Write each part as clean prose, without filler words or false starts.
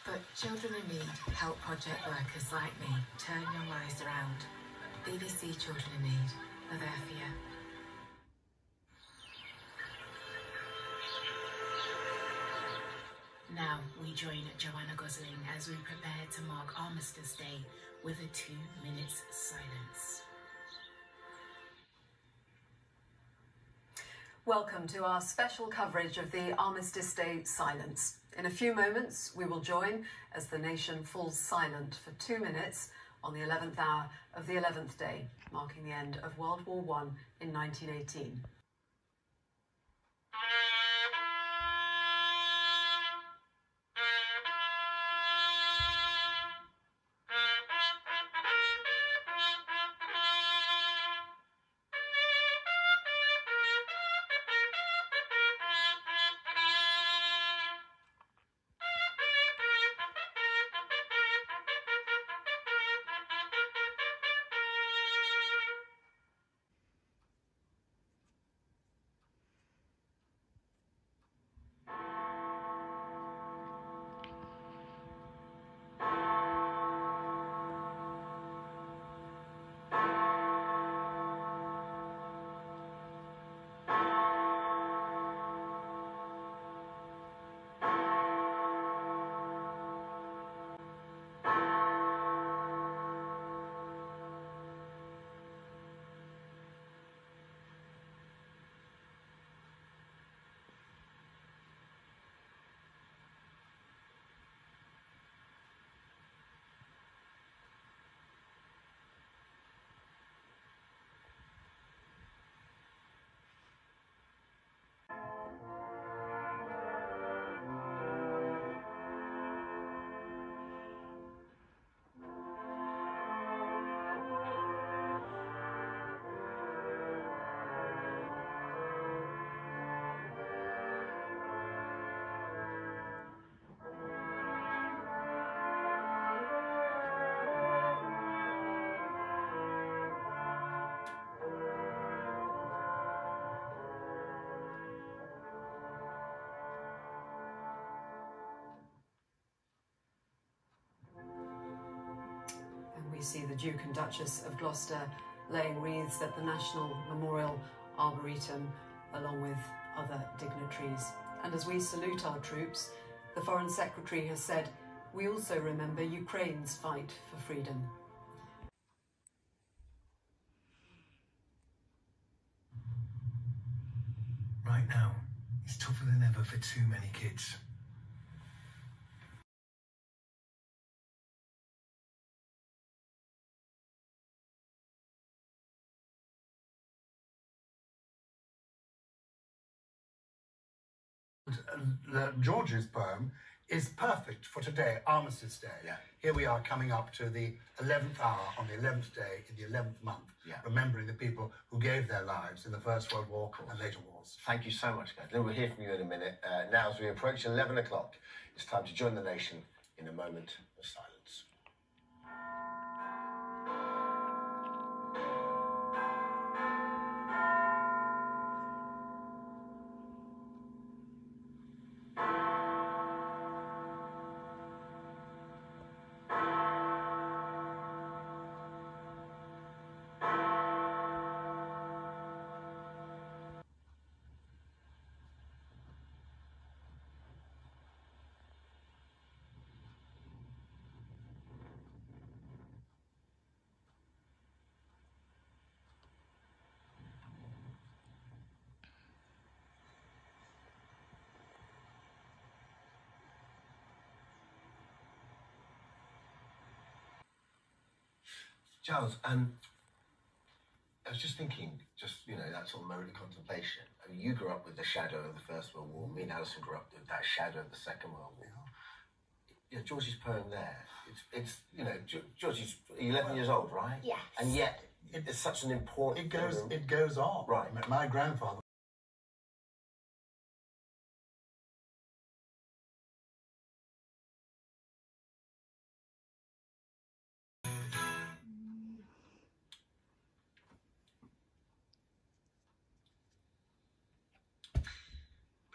But children in need help project workers like me turn young lives around. BBC Children in Need are there for you. Now we join Joanna Gosling as we prepare to mark Armistice Day with a 2 minutes silence. Welcome to our special coverage of the Armistice Day silence. In a few moments, we will join as the nation falls silent for 2 minutes on the 11th hour of the 11th day, marking the end of World War I in 1918. We see the Duke and Duchess of Gloucester laying wreaths at the National Memorial Arboretum, along with other dignitaries. And as we salute our troops, the Foreign Secretary has said, we also remember Ukraine's fight for freedom. Right now, it's tougher than ever for too many kids. George's poem is perfect for today, Armistice Day. Yeah. Here we are coming up to the 11th hour on the 11th day in the 11th month, remembering the people who gave their lives in the First World War and later wars. Thank you so much, guys. We'll hear from you in a minute. Now, as we approach 11 o'clock, it's time to join the nation in a moment of silence. Giles, I was just thinking, that sort of moment of contemplation. I mean, you grew up with the shadow of the First World War. Me and Alison grew up with that shadow of the Second World War. Yeah, George's poem there. George's 11 years old, right? Yes. And yet, it's such an important. It goes on. Right. My grandfather.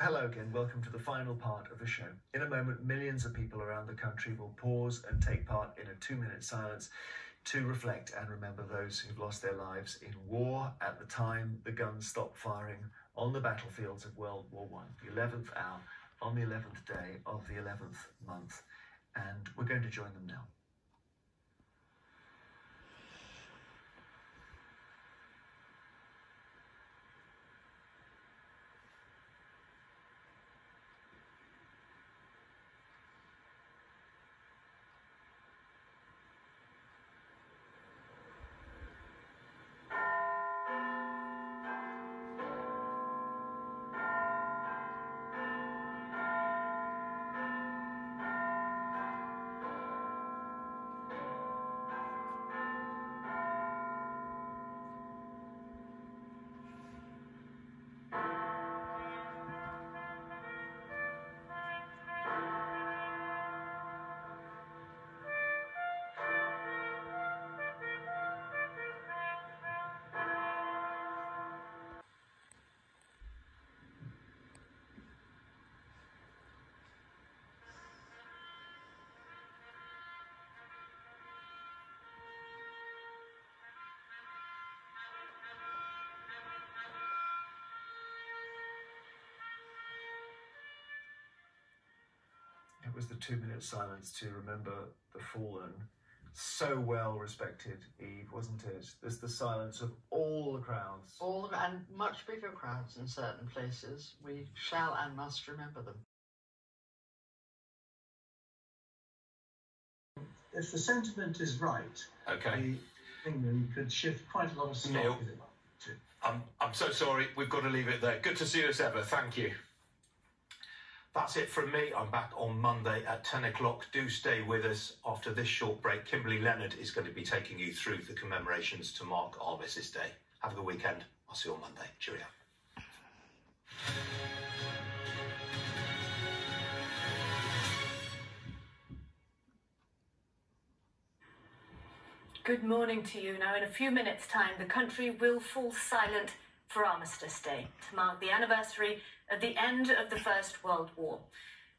Hello again, welcome to the final part of the show. In a moment, millions of people around the country will pause and take part in a 2-minute silence to reflect and remember those who've lost their lives in war at the time the guns stopped firing on the battlefields of World War I, the 11th hour on the 11th day of the 11th month. And we're going to join them now. It was the 2-minute silence to remember the fallen. So well respected, Eve, wasn't it? There's the silence of all the crowds. And much bigger crowds in certain places. We shall and must remember them. If the sentiment is right, okay, England could shift quite a lot of stock. Neil, I'm so sorry. We've got to leave it there. Good to see you as ever. Thank you. That's it from me. I'm back on Monday at 10 o'clock. Do stay with us. After this short break, Kimberly Leonard is going to be taking you through the commemorations to mark Armistice Day. Have a good weekend. I'll see you on Monday. Cheerio. Good morning to you. Now, in a few minutes' time, the country will fall silent for Armistice Day to mark the anniversary of the end of the First World War.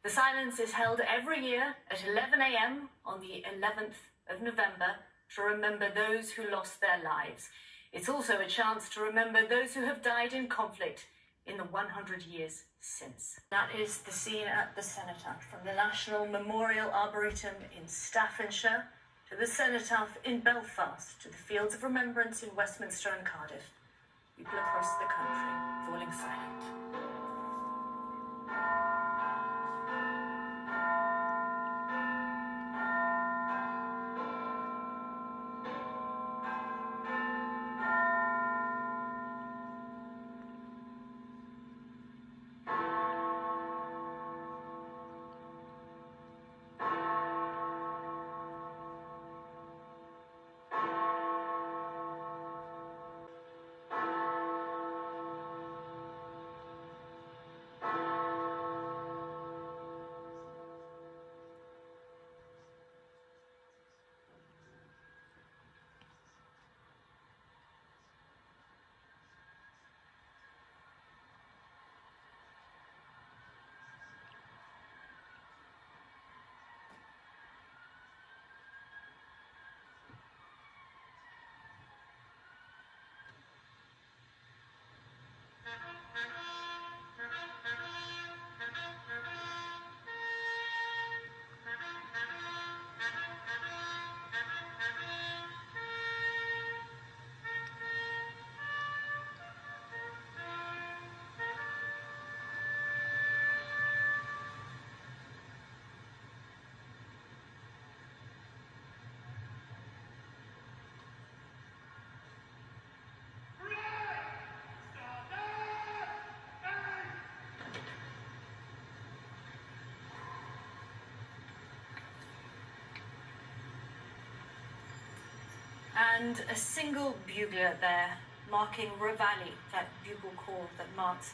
The silence is held every year at 11 a.m. on the 11th of November to remember those who lost their lives. It's also a chance to remember those who have died in conflict in the 100 years since. That is the scene at the Cenotaph, from the National Memorial Arboretum in Staffordshire to the Cenotaph in Belfast, to the Fields of Remembrance in Westminster and Cardiff. People across the country falling silent. And a single bugler there, marking Reveille, that bugle call that marks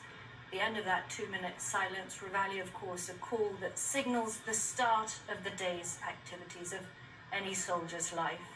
the end of that 2-minute silence. Reveille, of course, a call that signals the start of the day's activities of any soldier's life.